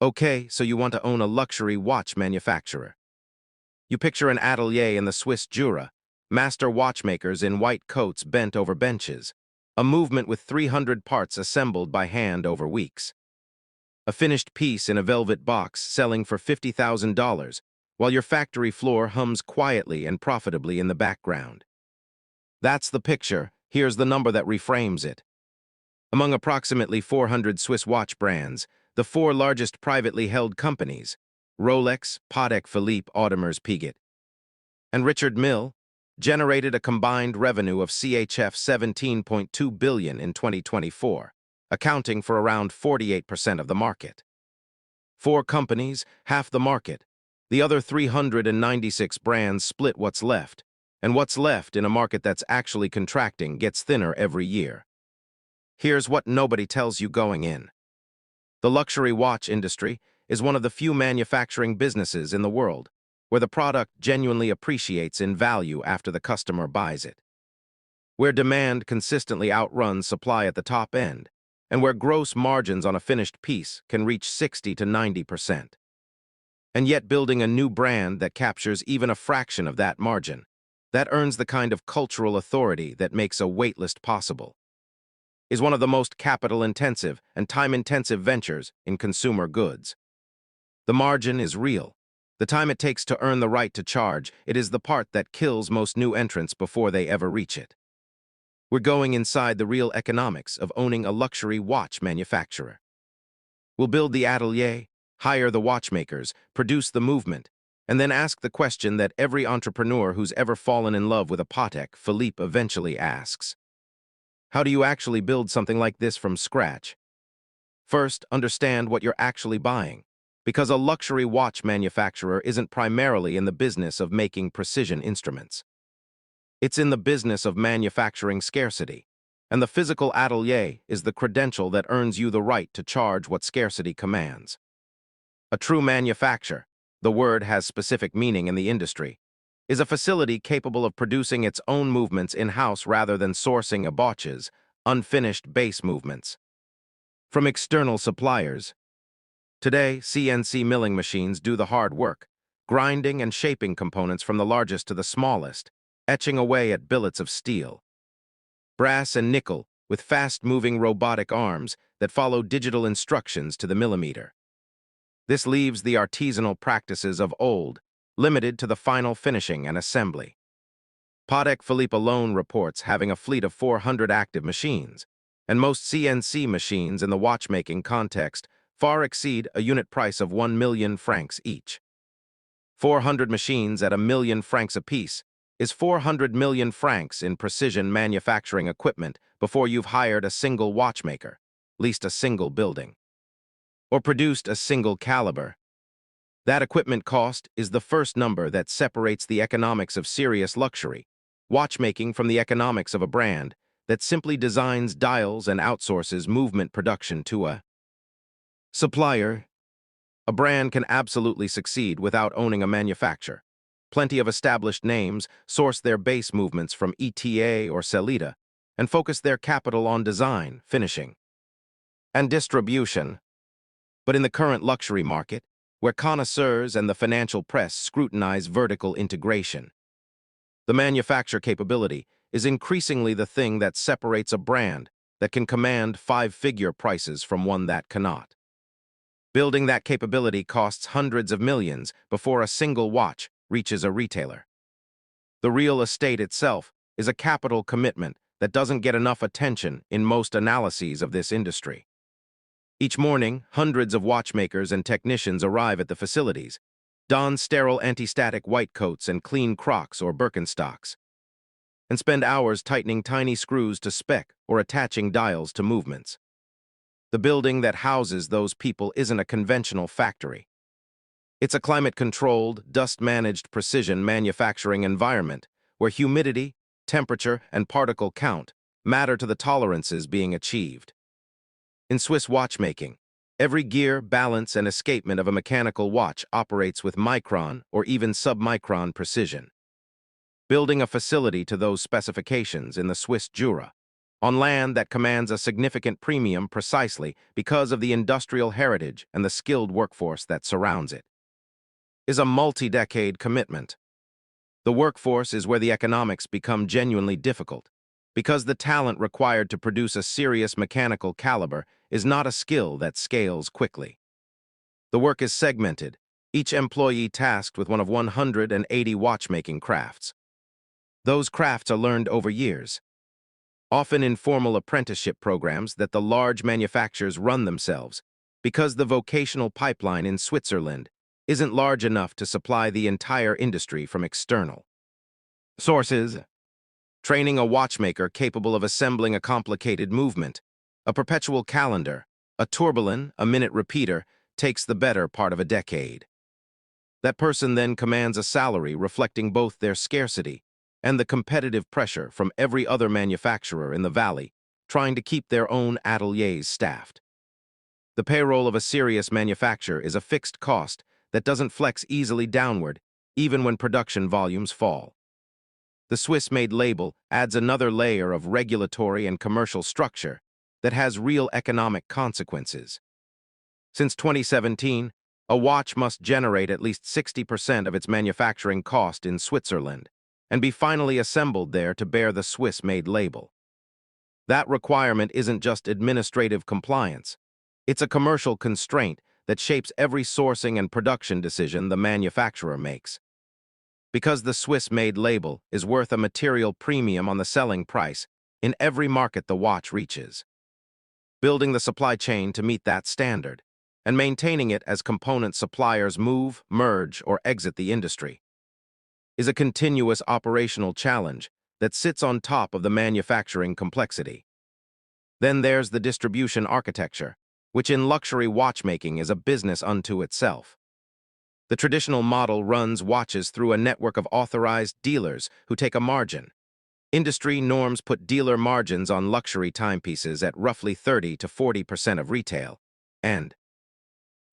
Okay, so you want to own a luxury watch manufacturer. You picture an atelier in the Swiss Jura, master watchmakers in white coats bent over benches, a movement with 300 parts assembled by hand over weeks. A finished piece in a velvet box selling for $50,000, while your factory floor hums quietly and profitably in the background. That's the picture. Here's the number that reframes it. Among approximately 400 Swiss watch brands, the four largest privately held companies, Rolex, Patek Philippe, Audemars, Piguet, and Richard Mille, generated a combined revenue of CHF 17.2 billion in 2024, accounting for around 48% of the market. Four companies, half the market. The other 396 brands split what's left, and what's left in a market that's actually contracting gets thinner every year. Here's what nobody tells you going in. The luxury watch industry is one of the few manufacturing businesses in the world where the product genuinely appreciates in value after the customer buys it, where demand consistently outruns supply at the top end, and where gross margins on a finished piece can reach 60 to 90%. And yet building a new brand that captures even a fraction of that margin, that earns the kind of cultural authority that makes a waitlist possible, is one of the most capital-intensive and time-intensive ventures in consumer goods. The margin is real. The time it takes to earn the right to charge, it is the part that kills most new entrants before they ever reach it. We're going inside the real economics of owning a luxury watch manufacturer. We'll build the atelier, hire the watchmakers, produce the movement, and then ask the question that every entrepreneur who's ever fallen in love with a Patek Philippe eventually asks. How do you actually build something like this from scratch? First, understand what you're actually buying, because a luxury watch manufacturer isn't primarily in the business of making precision instruments. It's in the business of manufacturing scarcity, and the physical atelier is the credential that earns you the right to charge what scarcity commands. A true manufacturer, the word has specific meaning in the industry, is a facility capable of producing its own movements in-house rather than sourcing a botches, unfinished base movements from external suppliers. Today, CNC milling machines do the hard work, grinding and shaping components from the largest to the smallest, etching away at billets of steel. Brass and nickel, with fast-moving robotic arms that follow digital instructions to the millimeter. This leaves the artisanal practices of old, limited to the final finishing and assembly. Patek Philippe alone reports having a fleet of 400 active machines, and most CNC machines in the watchmaking context far exceed a unit price of 1 million francs each. 400 machines at 1 million francs apiece is 400 million francs in precision manufacturing equipment before you've hired a single watchmaker, leased a single building, or produced a single caliber. That equipment cost is the first number that separates the economics of serious luxury watchmaking from the economics of a brand that simply designs dials and outsources movement production to a supplier. A brand can absolutely succeed without owning a manufacturer. Plenty of established names source their base movements from ETA or Sellita and focus their capital on design, finishing, and distribution. But in the current luxury market, where connoisseurs and the financial press scrutinize vertical integration, the manufacture capability is increasingly the thing that separates a brand that can command five-figure prices from one that cannot. Building that capability costs hundreds of millions before a single watch reaches a retailer. The real estate itself is a capital commitment that doesn't get enough attention in most analyses of this industry. Each morning, hundreds of watchmakers and technicians arrive at the facilities, don sterile anti-static white coats and clean Crocs or Birkenstocks, and spend hours tightening tiny screws to spec or attaching dials to movements. The building that houses those people isn't a conventional factory. It's a climate-controlled, dust-managed precision manufacturing environment where humidity, temperature, and particle count matter to the tolerances being achieved. In Swiss watchmaking, every gear, balance, and escapement of a mechanical watch operates with micron or even sub-micron precision. Building a facility to those specifications in the Swiss Jura on land that commands a significant premium precisely because of the industrial heritage and the skilled workforce that surrounds it. Is a multi-decade commitment. The workforce is where the economics become genuinely difficult, because the talent required to produce a serious mechanical caliber is not a skill that scales quickly. The work is segmented, each employee tasked with one of 180 watchmaking crafts. Those crafts are learned over years, often in formal apprenticeship programs that the large manufacturers run themselves, because the vocational pipeline in Switzerland isn't large enough to supply the entire industry from external sources. Training a watchmaker capable of assembling a complicated movement, a perpetual calendar, a tourbillon, a minute repeater, takes the better part of a decade. That person then commands a salary reflecting both their scarcity and the competitive pressure from every other manufacturer in the valley trying to keep their own ateliers staffed. The payroll of a serious manufacturer is a fixed cost that doesn't flex easily downward, even when production volumes fall. The Swiss-made label adds another layer of regulatory and commercial structure that has real economic consequences. Since 2017, a watch must generate at least 60% of its manufacturing cost in Switzerland and be finally assembled there to bear the Swiss-made label. That requirement isn't just administrative compliance. It's a commercial constraint that shapes every sourcing and production decision the manufacturer makes. Because the Swiss-made label is worth a material premium on the selling price in every market the watch reaches. Building the supply chain to meet that standard, and maintaining it as component suppliers move, merge, or exit the industry, is a continuous operational challenge that sits on top of the manufacturing complexity. Then there's the distribution architecture, which in luxury watchmaking is a business unto itself. The traditional model runs watches through a network of authorized dealers who take a margin. Industry norms put dealer margins on luxury timepieces at roughly 30 to 40% of retail, and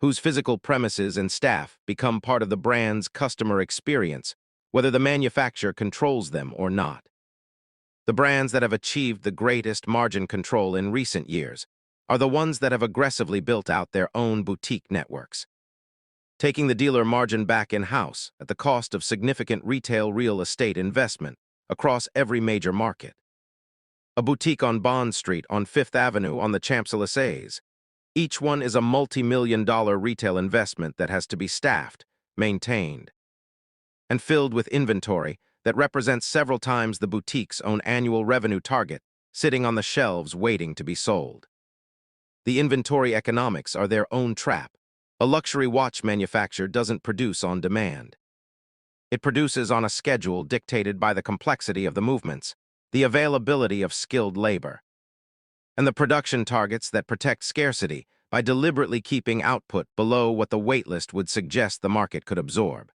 whose physical premises and staff become part of the brand's customer experience, whether the manufacturer controls them or not. The brands that have achieved the greatest margin control in recent years are the ones that have aggressively built out their own boutique networks, taking the dealer margin back in-house at the cost of significant retail real estate investment across every major market. A boutique on Bond Street on Fifth Avenue on the Champs-Élysées. Each one is a multi-million-dollar retail investment that has to be staffed, maintained, and filled with inventory that represents several times the boutique's own annual revenue target, sitting on the shelves waiting to be sold. The inventory economics are their own trap. A luxury watch manufacturer doesn't produce on demand. It produces on a schedule dictated by the complexity of the movements, the availability of skilled labor, and the production targets that protect scarcity by deliberately keeping output below what the waitlist would suggest the market could absorb.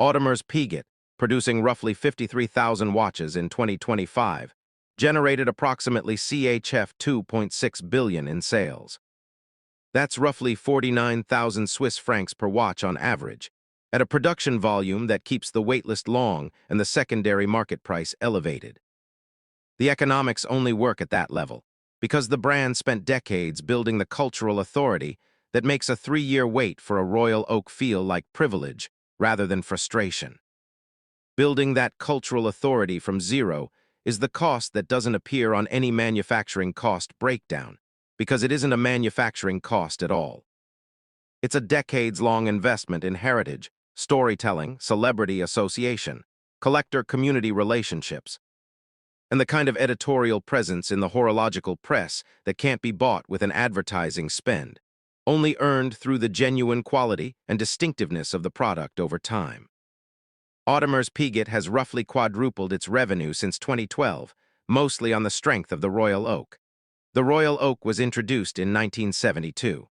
Audemars Piguet, producing roughly 53,000 watches in 2025, generated approximately CHF 2.6 billion in sales. That's roughly 49,000 Swiss francs per watch on average, at a production volume that keeps the waitlist long and the secondary market price elevated. The economics only work at that level, because the brand spent decades building the cultural authority that makes a 3-year wait for a royal oak feel like privilege rather than frustration. Building that cultural authority from zero is the cost that doesn't appear on any manufacturing cost breakdown, because it isn't a manufacturing cost at all. It's a decades-long investment in heritage, storytelling, celebrity association, collector community relationships, and the kind of editorial presence in the horological press that can't be bought with an advertising spend, only earned through the genuine quality and distinctiveness of the product over time. Audemars Piguet has roughly quadrupled its revenue since 2012, mostly on the strength of the Royal Oak. The Royal Oak was introduced in 1972.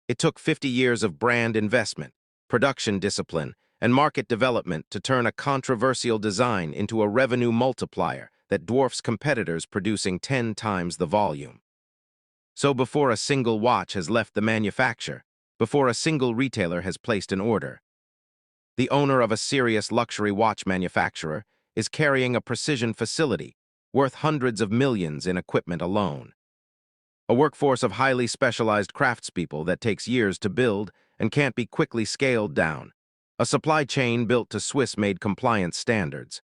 It took 50 years of brand investment, production discipline, and market development to turn a controversial design into a revenue multiplier that dwarfs competitors producing 10 times the volume. So before a single watch has left the manufacturer, before a single retailer has placed an order, the owner of a serious luxury watch manufacturer is carrying a precision facility worth hundreds of millions in equipment alone. A workforce of highly specialized craftspeople that takes years to build and can't be quickly scaled down. A supply chain built to Swiss-made compliance standards.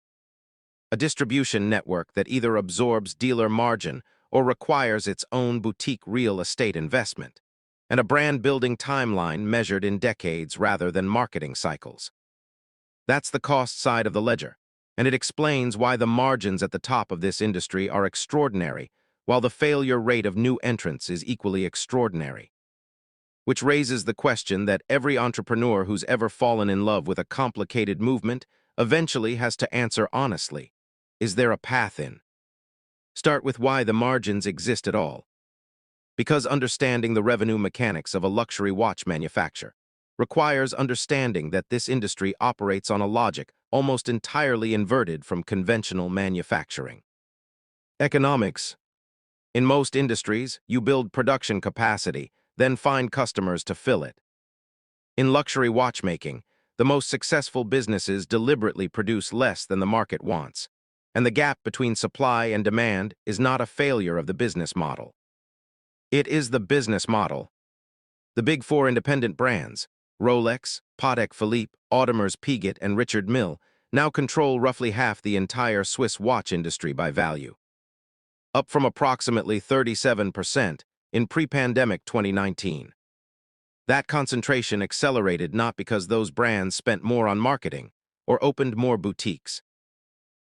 A distribution network that either absorbs dealer margin or requires its own boutique real estate investment. And a brand-building timeline measured in decades rather than marketing cycles. That's the cost side of the ledger, and it explains why the margins at the top of this industry are extraordinary, while the failure rate of new entrants is equally extraordinary. Which raises the question that every entrepreneur who's ever fallen in love with a complicated movement eventually has to answer honestly. Is there a path in? Start with why the margins exist at all. Because understanding the revenue mechanics of a luxury watch manufacturer requires understanding that this industry operates on a logic almost entirely inverted from conventional manufacturing. Economics. In most industries, you build production capacity, then find customers to fill it. In luxury watchmaking, the most successful businesses deliberately produce less than the market wants, and the gap between supply and demand is not a failure of the business model. It is the business model. The big four independent brands, Rolex, Patek Philippe, Audemars Piguet, and Richard Mille, now control roughly half the entire Swiss watch industry by value, up from approximately 37% in pre-pandemic 2019. That concentration accelerated not because those brands spent more on marketing or opened more boutiques,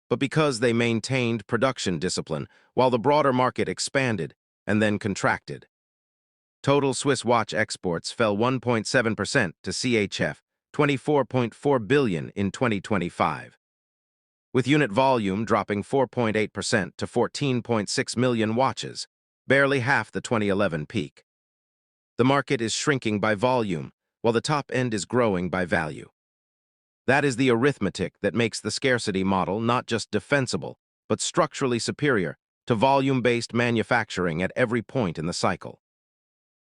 but because they maintained production discipline while the broader market expanded and then contracted. Total Swiss watch exports fell 1.7% to CHF 24.4 billion in 2025, with unit volume dropping 4.8% to 14.6 million watches, barely half the 2011 peak. The market is shrinking by volume, while the top end is growing by value. That is the arithmetic that makes the scarcity model not just defensible, but structurally superior to volume-based manufacturing at every point in the cycle.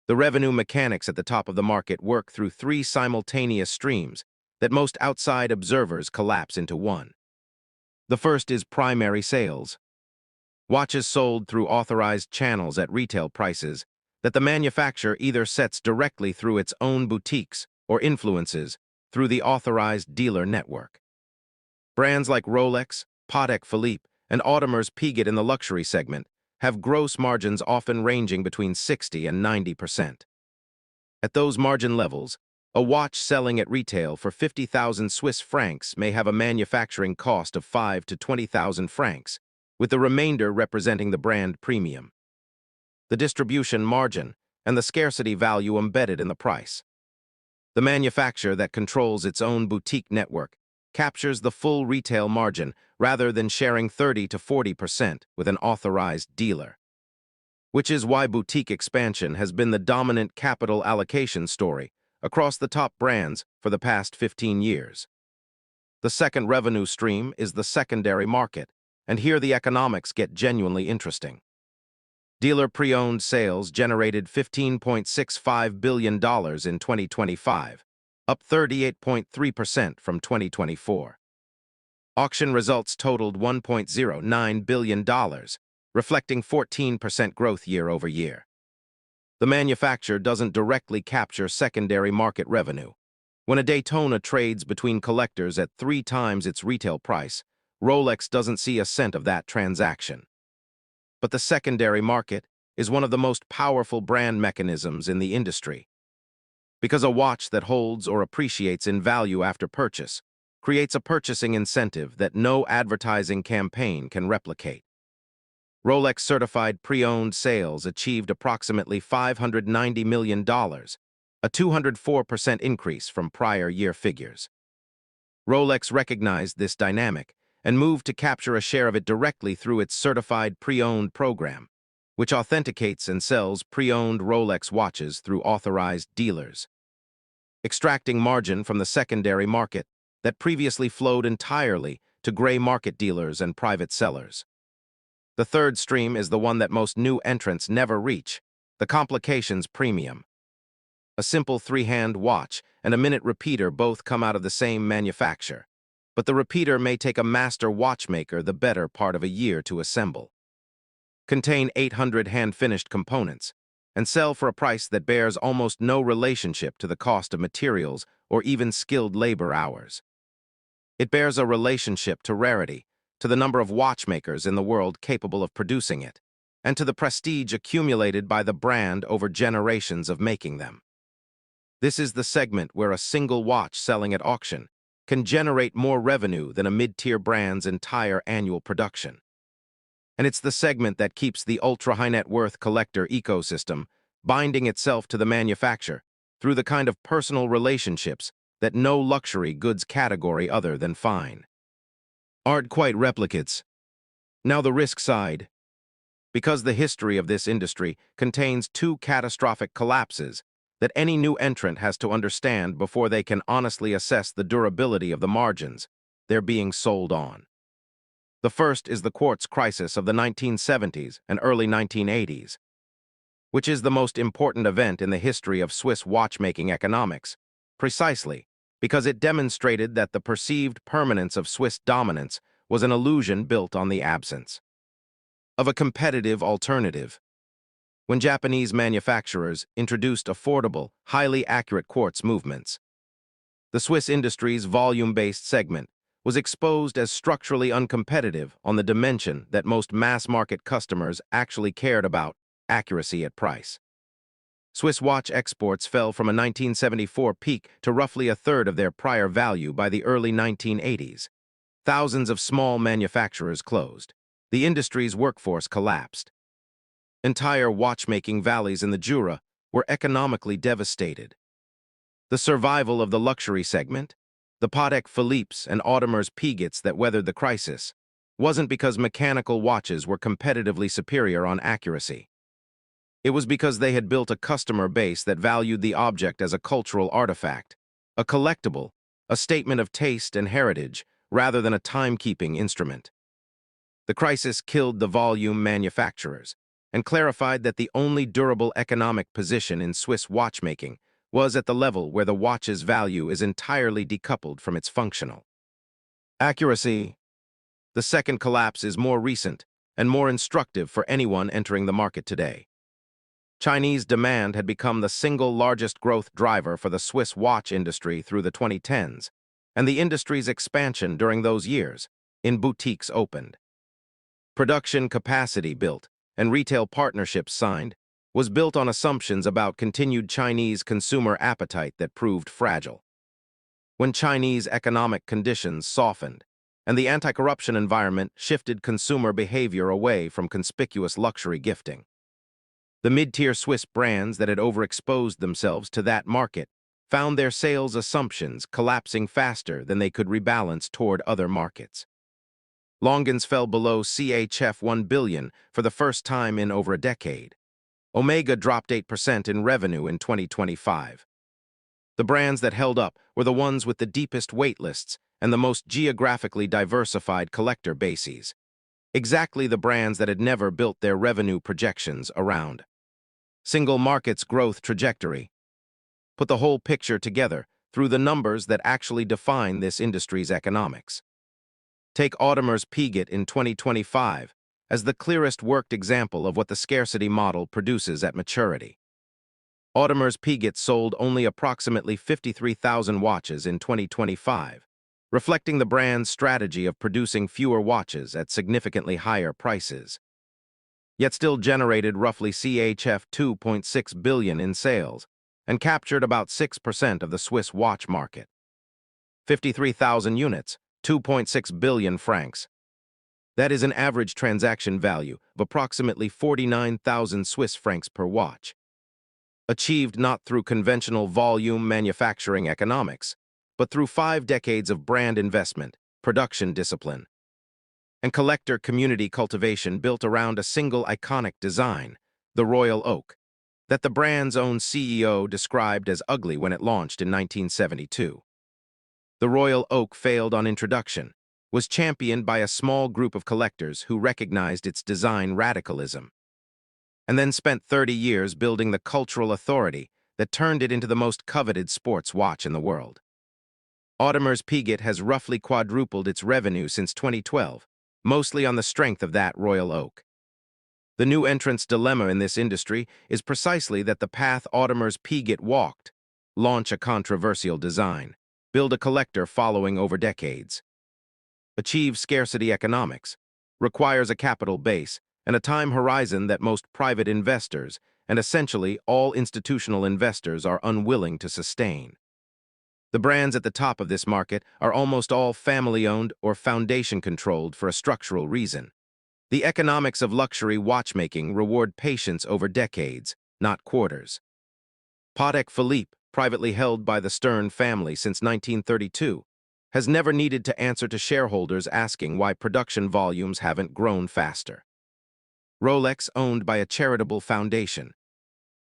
The revenue mechanics at the top of the market work through three simultaneous streams that most outside observers collapse into one. The first is primary sales. Watches sold through authorized channels at retail prices that the manufacturer either sets directly through its own boutiques or influences through the authorized dealer network. Brands like Rolex, Patek Philippe, and Audemars Piguet in the luxury segment have gross margins often ranging between 60 and 90%. At those margin levels, a watch selling at retail for 50,000 Swiss francs may have a manufacturing cost of 5 to 20,000 francs, with the remainder representing the brand premium, the distribution margin, and the scarcity value embedded in the price. The manufacturer that controls its own boutique network captures the full retail margin rather than sharing 30 to 40% with an authorized dealer. Which is why boutique expansion has been the dominant capital allocation story across the top brands for the past 15 years. The second revenue stream is the secondary market, and here the economics get genuinely interesting. Dealer pre-owned sales generated $15.65 billion in 2025, up 38.3% from 2024. Auction results totaled $1.09 billion, reflecting 14% growth year over year. The manufacturer doesn't directly capture secondary market revenue. When a Daytona trades between collectors at 3 times its retail price, Rolex doesn't see a cent of that transaction. But the secondary market is one of the most powerful brand mechanisms in the industry, because a watch that holds or appreciates in value after purchase creates a purchasing incentive that no advertising campaign can replicate. Rolex certified pre-owned sales achieved approximately $590 million, a 204% increase from prior year figures. Rolex recognized this dynamic and moved to capture a share of it directly through its certified pre-owned program, which authenticates and sells pre-owned Rolex watches through authorized dealers, extracting margin from the secondary market that previously flowed entirely to gray market dealers and private sellers. The third stream is the one that most new entrants never reach, the complications premium. A simple 3-hand watch and a minute repeater both come out of the same manufacturer, but the repeater may take a master watchmaker the better part of a year to assemble, contain 800 hand-finished components, and sell for a price that bears almost no relationship to the cost of materials or even skilled labor hours. It bears a relationship to rarity, to the number of watchmakers in the world capable of producing it, and to the prestige accumulated by the brand over generations of making them. This is the segment where a single watch selling at auction can generate more revenue than a mid-tier brand's entire annual production. And it's the segment that keeps the ultra-high net worth collector ecosystem binding itself to the manufacturer through the kind of personal relationships that no luxury goods category other than fine aren't quite replicates. Now the risk side. Because the history of this industry contains two catastrophic collapses that any new entrant has to understand before they can honestly assess the durability of the margins they're being sold on. The first is the quartz crisis of the 1970s and early 1980s, which is the most important event in the history of Swiss watchmaking economics, precisely because it demonstrated that the perceived permanence of Swiss dominance was an illusion built on the absence of a competitive alternative. When Japanese manufacturers introduced affordable, highly accurate quartz movements, the Swiss industry's volume-based segment was exposed as structurally uncompetitive on the dimension that most mass-market customers actually cared about: accuracy at price. Swiss watch exports fell from a 1974 peak to roughly a third of their prior value by the early 1980s. Thousands of small manufacturers closed. The industry's workforce collapsed. Entire watchmaking valleys in the Jura were economically devastated. The survival of the luxury segment, the Patek Philippe's and Audemars Piguets that weathered the crisis, wasn't because mechanical watches were competitively superior on accuracy. It was because they had built a customer base that valued the object as a cultural artifact, a collectible, a statement of taste and heritage, rather than a timekeeping instrument. The crisis killed the volume manufacturers and clarified that the only durable economic position in Swiss watchmaking was at the level where the watch's value is entirely decoupled from its functional accuracy. The second collapse is more recent and more instructive for anyone entering the market today. Chinese demand had become the single largest growth driver for the Swiss watch industry through the 2010s, and the industry's expansion during those years, in boutiques opened, production capacity built, and retail partnerships signed, was built on assumptions about continued Chinese consumer appetite that proved fragile. When Chinese economic conditions softened, and the anti-corruption environment shifted consumer behavior away from conspicuous luxury gifting, the mid-tier Swiss brands that had overexposed themselves to that market found their sales assumptions collapsing faster than they could rebalance toward other markets. Longines fell below CHF 1 billion for the first time in over a decade. Omega dropped 8% in revenue in 2025. The brands that held up were the ones with the deepest waitlists and the most geographically diversified collector bases, exactly the brands that had never built their revenue projections around single market's growth trajectory. Put the whole picture together through the numbers that actually define this industry's economics. Take Audemars Piguet in 2025 as the clearest worked example of what the scarcity model produces at maturity. Audemars Piguet sold only approximately 53,000 watches in 2025, reflecting the brand's strategy of producing fewer watches at significantly higher prices, yet still generated roughly CHF 2.6 billion in sales and captured about 6% of the Swiss watch market. 53,000 units, 2.6 billion francs. That is an average transaction value of approximately 49,000 Swiss francs per watch. Achieved not through conventional volume manufacturing economics, but through 5 decades of brand investment, production discipline, and collector community cultivation built around a single iconic design, the Royal Oak, that the brand's own CEO described as ugly when it launched in 1972. The Royal Oak failed on introduction, was championed by a small group of collectors who recognized its design radicalism, and then spent 30 years building the cultural authority that turned it into the most coveted sports watch in the world. Audemars Piguet has roughly quadrupled its revenue since 2012, mostly on the strength of that royal oak. The new entrant's dilemma in this industry is precisely that the path Audemars Piguet walked: launch a controversial design, build a collector following over decades, achieve scarcity economics, requires a capital base and a time horizon that most private investors and essentially all institutional investors are unwilling to sustain. The brands at the top of this market are almost all family-owned or foundation-controlled for a structural reason. The economics of luxury watchmaking reward patience over decades, not quarters. Patek Philippe, privately held by the Stern family since 1932, has never needed to answer to shareholders asking why production volumes haven't grown faster. Rolex, owned by a charitable foundation,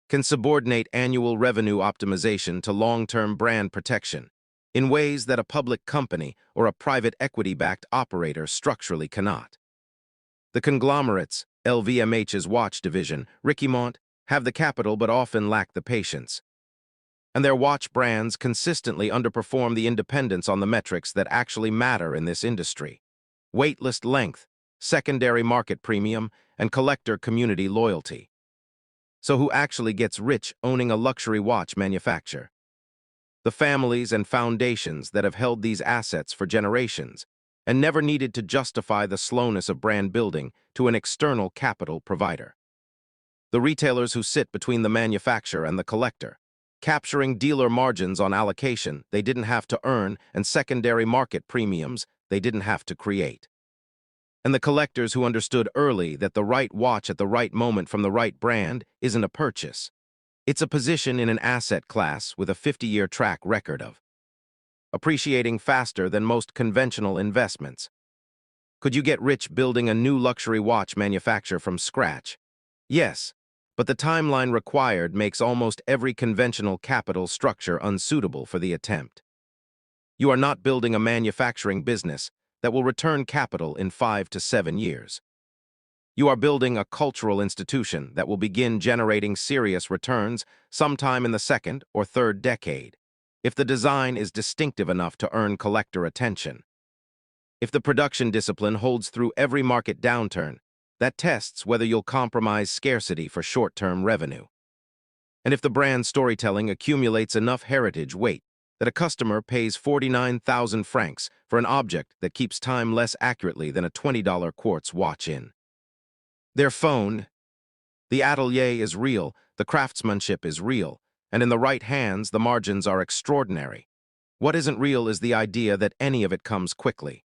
can subordinate annual revenue optimization to long-term brand protection in ways that a public company or a private equity-backed operator structurally cannot. The conglomerates, LVMH's watch division, Richemont, have the capital but often lack the patience. And their watch brands consistently underperform the independents on the metrics that actually matter in this industry: waitlist length, secondary market premium, and collector community loyalty. So who actually gets rich owning a luxury watch manufacturer? The families and foundations that have held these assets for generations and never needed to justify the slowness of brand building to an external capital provider. The retailers who sit between the manufacturer and the collector, capturing dealer margins on allocation they didn't have to earn and secondary market premiums they didn't have to create. And the collectors who understood early that the right watch at the right moment from the right brand isn't a purchase. It's a position in an asset class with a 50-year track record of appreciating faster than most conventional investments. Could you get rich building a new luxury watch manufacturer from scratch? Yes, but the timeline required makes almost every conventional capital structure unsuitable for the attempt. You are not building a manufacturing business that will return capital in 5 to 7 years. You are building a cultural institution that will begin generating serious returns sometime in the second or third decade, if the design is distinctive enough to earn collector attention. If the production discipline holds through every market downturn, that tests whether you'll compromise scarcity for short-term revenue. And if the brand storytelling accumulates enough heritage weight that a customer pays 49,000 francs for an object that keeps time less accurately than a $20 quartz watch in their phone. The atelier is real, the craftsmanship is real, and in the right hands, the margins are extraordinary. What isn't real is the idea that any of it comes quickly.